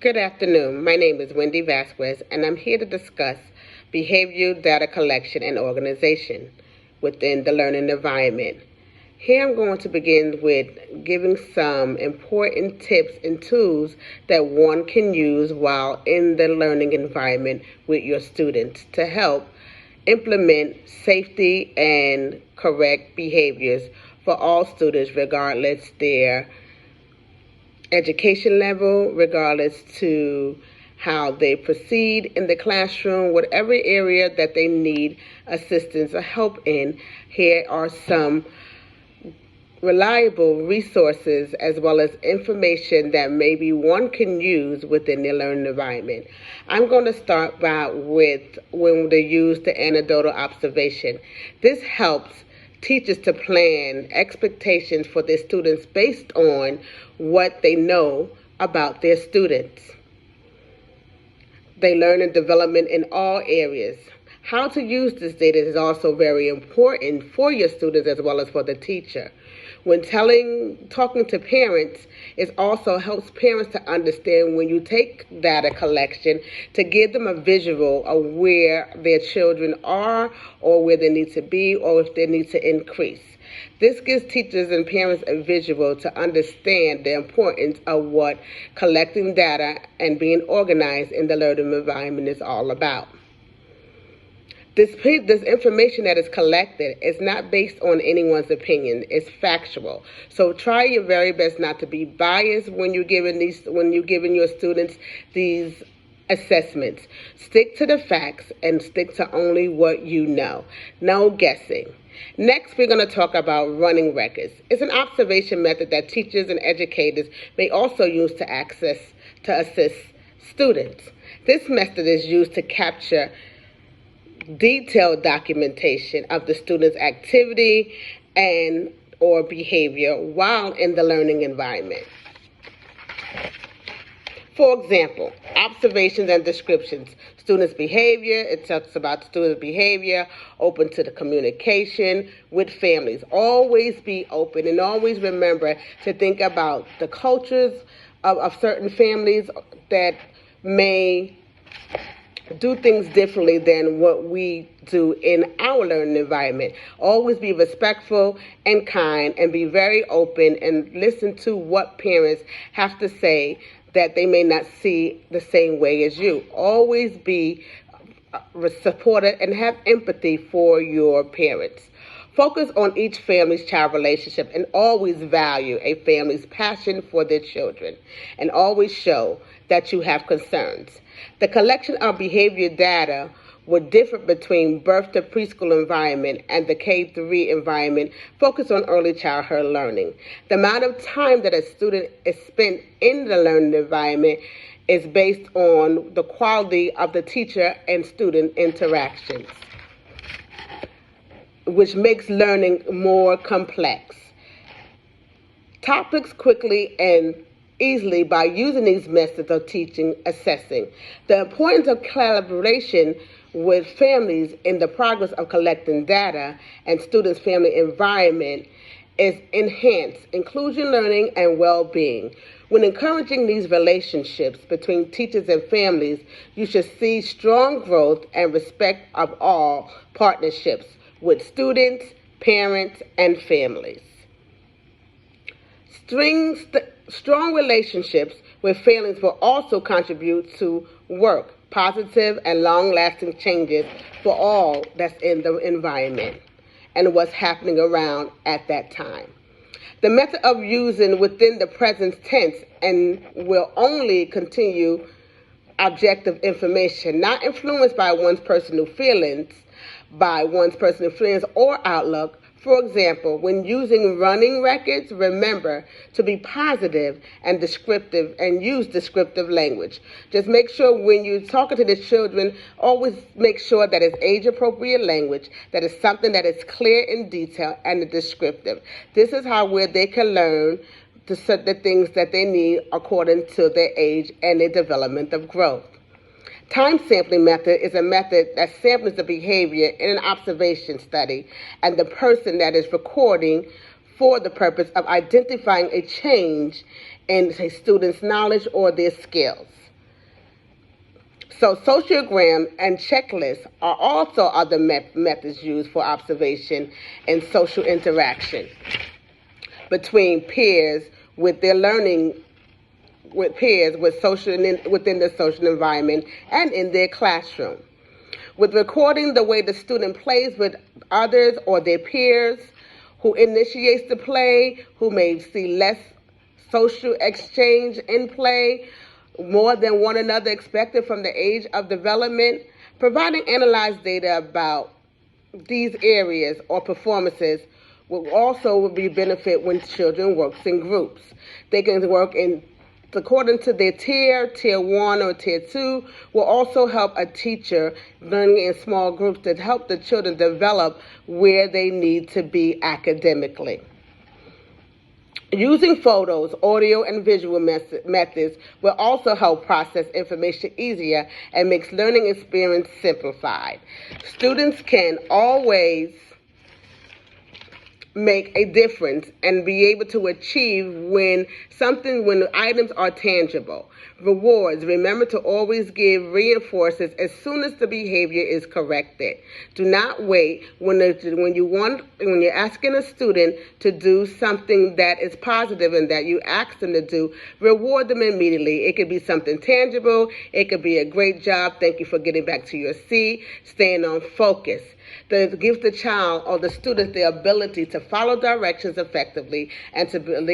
Good afternoon. My name is Wendy Vasquez, and I'm here to discuss behavioral data collection and organization within the learning environment. Here I'm going to begin with giving some important tips and tools that one can use while in the learning environment with your students to help implement safety and correct behaviors for all students regardless their education level, regardless to how they proceed in the classroom, whatever area that they need assistance or help in. Here are some reliable resources as well as information that maybe one can use within their learning environment. I'm going to start with when they use the anecdotal observation. This helps teachers to plan expectations for their students based on what they know about their students. They learn and development in all areas. How to use this data is also very important for your students as well as for the teacher. When talking to parents, it also helps parents to understand when you take data collection to give them a visual of where their children are or where they need to be or if they need to increase. This gives teachers and parents a visual to understand the importance of what collecting data and being organized in the learning environment is all about. This information that is collected is not based on anyone's opinion. It's factual. So try your very best not to be biased when you're giving your students these assessments. Stick to the facts and stick to only what you know. No guessing. Next, we're going to talk about running records. It's an observation method that teachers and educators may also use to assist students. This method is used to capture detailed documentation of the student's activity and or behavior while in the learning environment. For example, observations and descriptions. Students' behavior, it talks about students' behavior, open to the communication with families. Always be open and always remember to think about the cultures of certain families that may do things differently than what we do in our learning environment. Always be respectful and kind and be very open and listen to what parents have to say that they may not see the same way as you. Always be supportive and have empathy for your parents. Focus on each family's child relationship and always value a family's passion for their children and always show that you have concerns. The collection of behavior data would differ between birth to preschool environment and the K-3 environment focused on early childhood learning. The amount of time that a student is spent in the learning environment is based on the quality of the teacher and student interactions, which makes learning more complex. Topics quickly and easily by using these methods of teaching, assessing. The importance of collaboration with families in the progress of collecting data and students' family environment is enhanced inclusion learning and well-being. When encouraging these relationships between teachers and families, you should see strong growth and respect of all partnerships with students, parents, and families. Strong relationships with families will also contribute to work, positive and long-lasting changes for all that's in the environment and what's happening around at that time. The method of using within the present tense and will only continue objective information, not influenced by one's personal feelings, or outlook. For example, when using running records, remember to be positive and descriptive and use descriptive language. Just make sure when you're talking to the children, always make sure that it's age-appropriate language, that is something that is clear in detail and descriptive. This is where they can learn the things that they need according to their age and their development of growth. Time sampling method is a method that samples the behavior in an observation study and the person that is recording for the purpose of identifying a change in a student's knowledge or their skills. So sociogram and checklists are also other methods used for observation and social interaction between peers with their learning with peers with within the social environment and in their classroom. With recording the way the student plays with others or their peers, who initiates the play, who may see less social exchange in play, more than one another expected from the age of development, providing analyzed data about these areas or performances will also be benefit when children work in groups. They can work in according to their tier 1 or tier 2, will also help a teacher learning in small groups to help the children develop where they need to be academically. Using photos, audio, and visual methods will also help process information easier and makes learning experience simplified. Students can always make a difference and be able to achieve when items are tangible. Rewards, remember to always give reinforcements as soon as the behavior is corrected. Do not wait when you're asking a student to do something that is positive and that you ask them to do, reward them immediately. It could be something tangible, it could be a great job, thank you for getting back to your seat, staying on focus. That gives the child or the student the ability to follow directions effectively and to believe